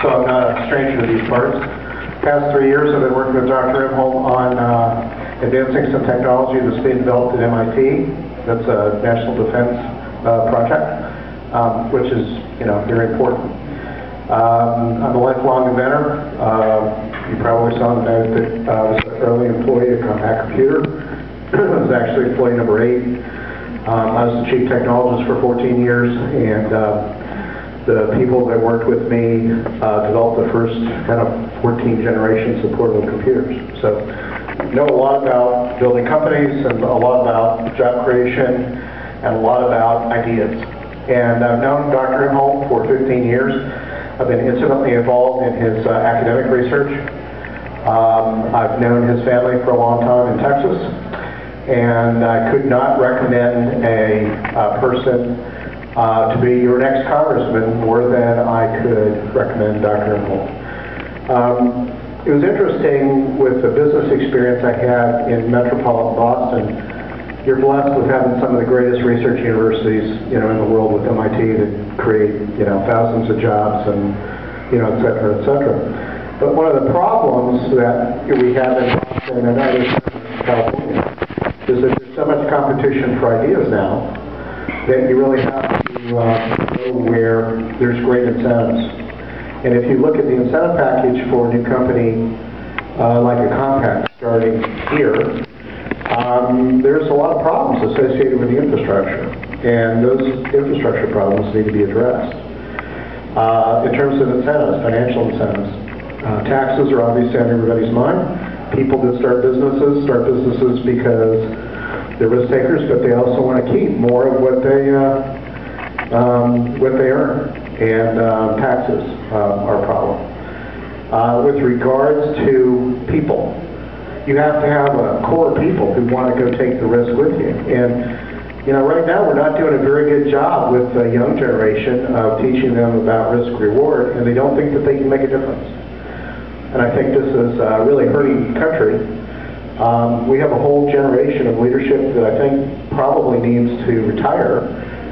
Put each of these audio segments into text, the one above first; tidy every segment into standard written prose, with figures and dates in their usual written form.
so I'm not a stranger to these parts. Past 3 years I've been working with Dr. Imholt on advancing some technology that's being developed at MIT. That's a national defense project, which is, very important. I'm a lifelong inventor. You probably saw in the note that I was an early employee at Computer. I was actually employee number 8. I was the chief technologist for 14 years, and the people that worked with me developed the first kind of 14 generations of portable computers. So know a lot about building companies and a lot about job creation and a lot about ideas. And I've known Dr. Imholt for 15 years. I've been intimately involved in his academic research. I've known his family for a long time in Texas, and I could not recommend a person to be your next congressman more than I could recommend Dr. Imholt. It was interesting with the business experience I had in metropolitan Boston. You're blessed with having some of the greatest research universities, in the world with MIT that create, thousands of jobs and, et cetera, et cetera. But one of the problems that we have in Boston and that is California is that there's so much competition for ideas now that you really have to go where there's great incentives. And if you look at the incentive package for a new company like a Compact starting here, there's a lot of problems associated with the infrastructure, and those infrastructure problems need to be addressed. In terms of incentives, financial incentives, taxes are obviously on everybody's mind. People that start businesses because they're risk takers, but they also want to keep more of what they earn, and taxes are a problem. With regards to people, you have to have a core of people who want to go take the risk with you. And right now we're not doing a very good job with the young generation of teaching them about risk-reward, and they don't think that they can make a difference. And I think this is really hurting the country. We have a whole generation of leadership that I think probably needs to retire,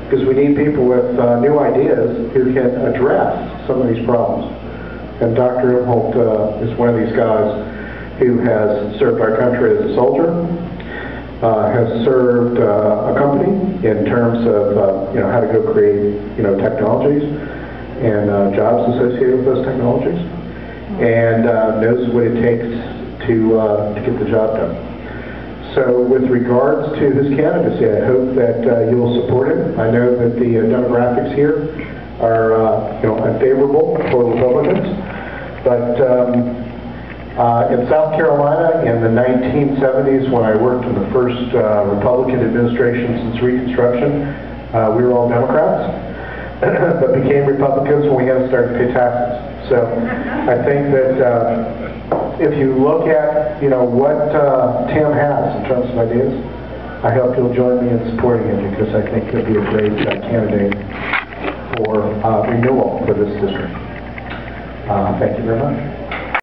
because we need people with new ideas who can address some of these problems. And Dr. Imholt is one of these guys who has served our country as a soldier, has served a company in terms of how to go create technologies and jobs associated with those technologies, and knows what it takes to get the job done. So with regards to his candidacy, I hope that you will support him. I know that the demographics here are unfavorable for Republicans, but in South Carolina in the 1970s, when I worked in the first Republican administration since Reconstruction, we were all Democrats, but became Republicans when we had to start to pay taxes. So I think that if you look at what Tim has in terms of ideas, I hope you'll join me in supporting him, because I think he'll be a great candidate for renewal for this district. Thank you very much.